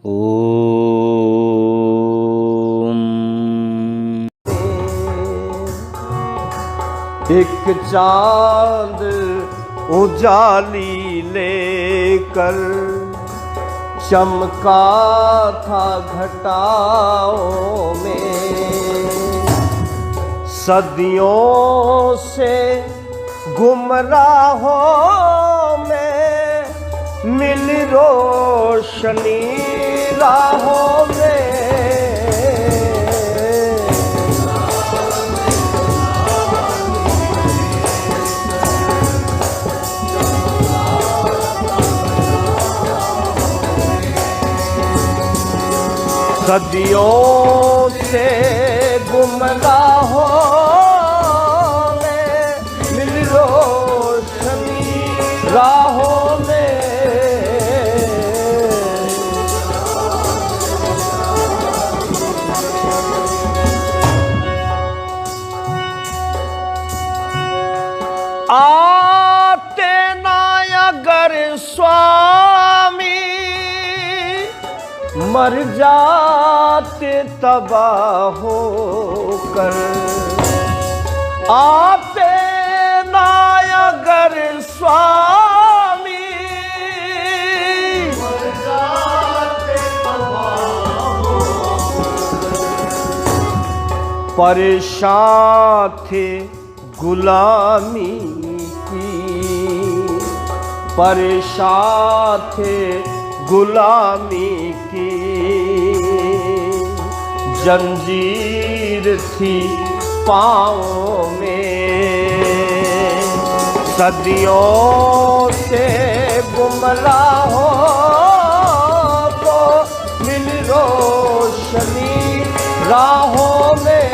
ओम। एक चांद उजाली लेकर चमका था घटाओं में, सदियों से गुमराहों में मिल रोशनी राहों में। सदियों से गुमराहों में मिल रोशनी राहों में। आते ना अगर स्वामी मर जाते तबाह होकर, आते ना अगर स्वामी मर जाते तबाह होकर। परेशान थे गुलामी की, परेशान थे गुलामी की, जंजीर थी पाँवों में। सदियों से गुमराहों को मिल रोशनी राहों में।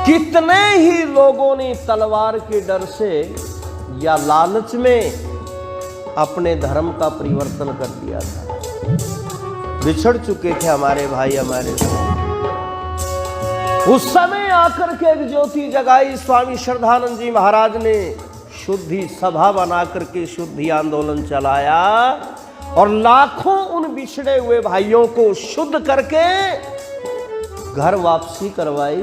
कितने ही लोगों ने तलवार के डर से या लालच में अपने धर्म का परिवर्तन कर दिया था। बिछड़ चुके थे हमारे भाई हमारे से। उस समय आकर के एक ज्योति जगाई स्वामी श्रद्धानंद जी महाराज ने, शुद्धि सभा बना करके शुद्धि आंदोलन चलाया और लाखों उन बिछड़े हुए भाइयों को शुद्ध करके घर वापसी करवाई।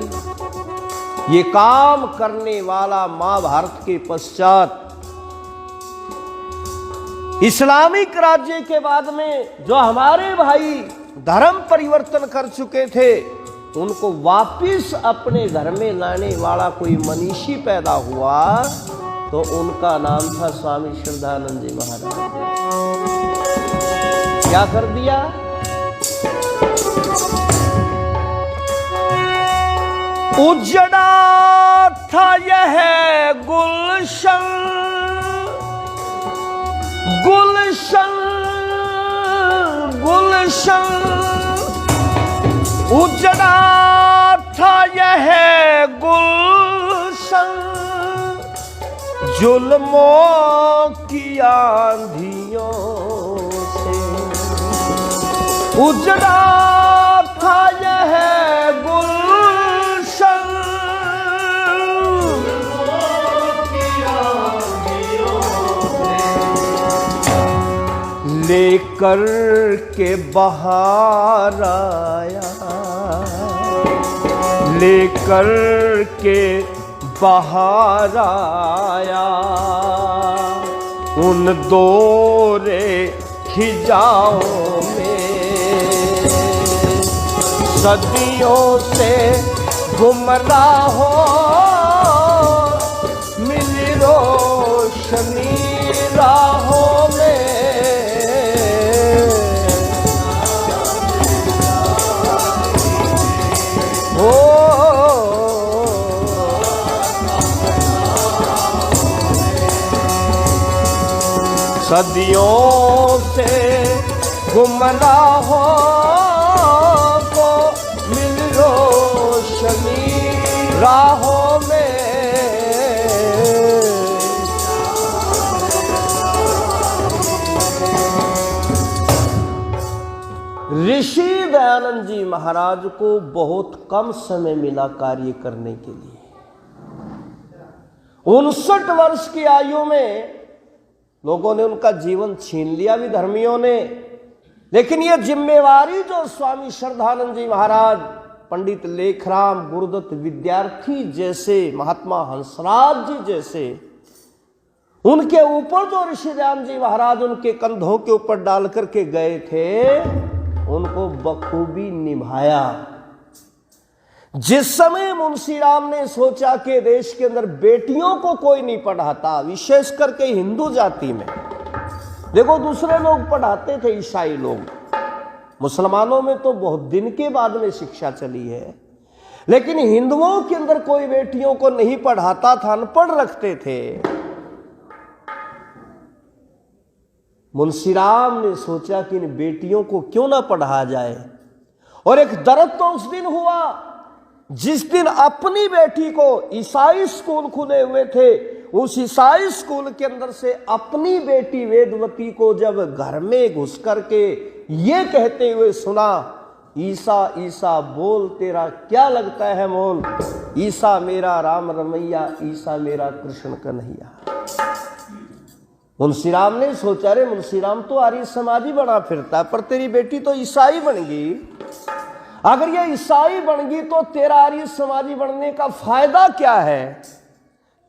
ये काम करने वाला महाभारत के पश्चात इस्लामिक राज्य के बाद में जो हमारे भाई धर्म परिवर्तन कर चुके थे, उनको वापिस अपने घर में लाने वाला कोई मनीषी पैदा हुआ तो उनका नाम था स्वामी श्रद्धानंद जी महाराज। क्या कर दिया? उजड़ा था यह गुलशन, गुलशन, गुलशन। उजड़ा था यह गुलशन, जुल्मों की आंधियों से। उजड़ा था यह गुलशन, लेकर के बहार आया, लेकर के बहार आया। उन दोरे खिजाओं में सदियों से गुमराहों मिल रोशनी राहों में। सदियों से गुमराहों को मिल रोशनी राहों में। ऋषि दयानंद जी महाराज को बहुत कम समय मिला कार्य करने के लिए। 59 वर्ष की आयु में लोगों ने उनका जीवन छीन लिया भी, धर्मियों ने। लेकिन यह जिम्मेवारी जो स्वामी श्रद्धानंद जी महाराज, पंडित लेखराम, गुरुदत्त विद्यार्थी जैसे, महात्मा हंसराज जी जैसे, उनके ऊपर जो ऋषि दयानंद जी महाराज उनके कंधों के ऊपर डाल करके गए थे, उनको बखूबी निभाया। जिस समय मुंशीराम ने सोचा कि देश के अंदर बेटियों को कोई नहीं पढ़ाता, विशेष करके हिंदू जाति में, देखो दूसरे लोग पढ़ाते थे, ईसाई लोग, मुसलमानों में तो बहुत दिन के बाद में शिक्षा चली है, लेकिन हिंदुओं के अंदर कोई बेटियों को नहीं पढ़ाता था, अनपढ़ रखते थे। मुंशीराम ने सोचा कि इन बेटियों को क्यों ना पढ़ाया जाए। और एक दर्द तो उस दिन हुआ जिस दिन अपनी बेटी को, ईसाई स्कूल खुले हुए थे, उस ईसाई स्कूल के अंदर से अपनी बेटी वेदवती को जब घर में घुस करके ये कहते हुए सुना, ईसा ईसा बोल तेरा क्या लगता है मोल, ईसा मेरा राम रमैया, ईसा मेरा कृष्ण कन्हैया। मुंशीराम ने सोचा, रे मुंशीराम तो आर्य समाजी बना फिरता, पर तेरी बेटी तो ईसाई बन गई। अगर ये ईसाई बन गई तो तेरा आर्य समाजी बनने का फायदा क्या है।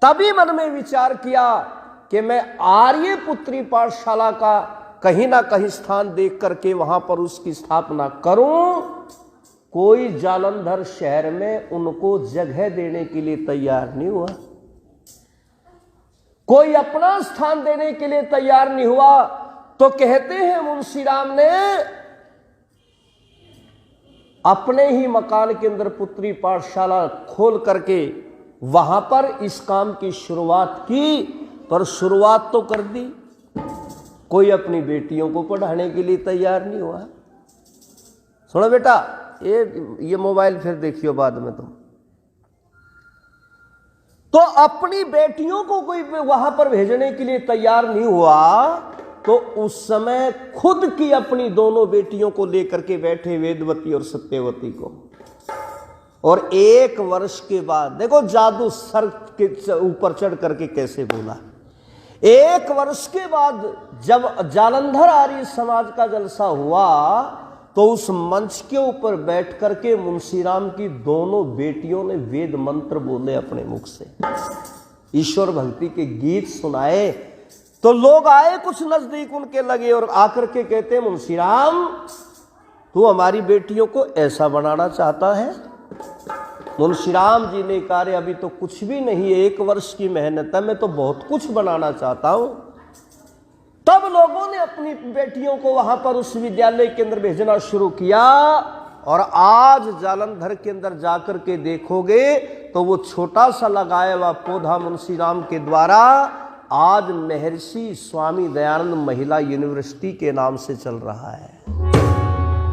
तभी मन में विचार किया कि मैं आर्य पुत्री पाठशाला का कहीं ना कहीं स्थान देख करके वहां पर उसकी स्थापना करूं। कोई जालंधर शहर में उनको जगह देने के लिए तैयार नहीं हुआ, कोई अपना स्थान देने के लिए तैयार नहीं हुआ। तो कहते हैं मुंशीराम ने अपने ही मकान के अंदर पुत्री पाठशाला खोल करके वहां पर इस काम की शुरुआत की। पर शुरुआत तो कर दी, कोई अपनी बेटियों को पढ़ाने के लिए तैयार नहीं हुआ। सुनो बेटा, ये मोबाइल फिर देखियो बाद में तुम। तो अपनी बेटियों को कोई वहां पर भेजने के लिए तैयार नहीं हुआ, तो उस समय खुद की अपनी दोनों बेटियों को लेकर के बैठे, वेदवती और सत्यवती को। और 1 वर्ष के बाद देखो जादू सर के ऊपर चढ़ करके कैसे बोला। 1 वर्ष के बाद जब जालंधर आर्य समाज का जलसा हुआ, तो उस मंच के ऊपर बैठ करके मुंशीराम की दोनों बेटियों ने वेद मंत्र बोले अपने मुख से, ईश्वर भक्ति के गीत सुनाए। तो लोग आए कुछ नजदीक उनके लगे और आकर के कहते, मुंशीराम तू हमारी बेटियों को ऐसा बनाना चाहता है। मुंशीराम जी ने कहा, अभी तो कुछ भी नहीं है, 1 वर्ष की मेहनत है, मैं तो बहुत कुछ बनाना चाहता हूं। तब लोगों ने अपनी बेटियों को वहां पर उस विद्यालय के अंदर भेजना शुरू किया। और आज जालंधर के अंदर जाकर के देखोगे तो वो छोटा सा लगाया हुआ पौधा मुंशीराम के द्वारा आज महर्षि स्वामी दयानंद महिला यूनिवर्सिटी के नाम से चल रहा है।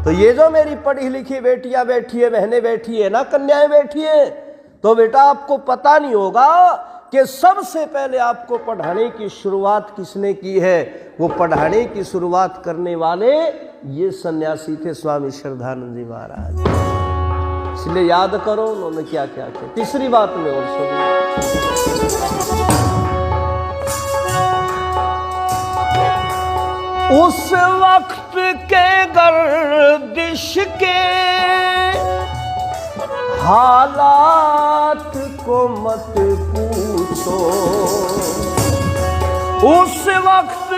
तो ये जो मेरी पढ़ी लिखी बेटियां बैठी है, बहनें बैठी है ना, कन्याएं बैठी है, तो बेटा आपको पता नहीं होगा कि सबसे पहले आपको पढ़ाने की शुरुआत किसने की है। वो पढ़ाने की शुरुआत करने वाले ये सन्यासी थे स्वामी श्रद्धानंद जी महाराज। इसलिए याद करो उन्होंने क्या क्या किया। तीसरी बात में और सुनिए, उस वक्त के गर्दिश के हालात को मत पूछो, उस वक्त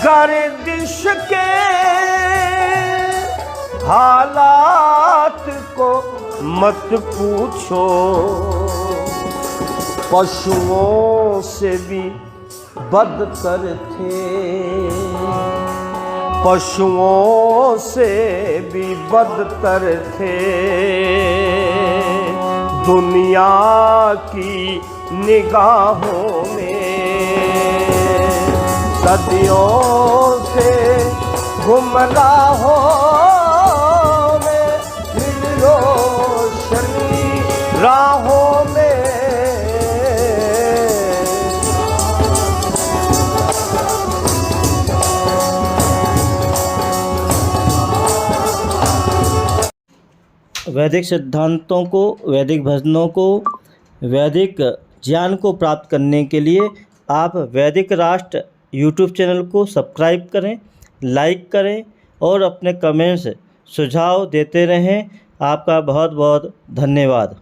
गर्दिश के हालात को मत पूछो, पशुओं से भी बदतर थे, पशुओं से भी बदतर थे, दुनिया की निगाहों में सदियों से गुमराहों में रोशनी राहों में वैदिक सिद्धांतों को, वैदिक भजनों को, वैदिक ज्ञान को प्राप्त करने के लिए आप वैदिक राष्ट्र यूट्यूब चैनल को सब्सक्राइब करें, लाइक करें और अपने कमेंट्स सुझाव देते रहें। आपका बहुत बहुत धन्यवाद।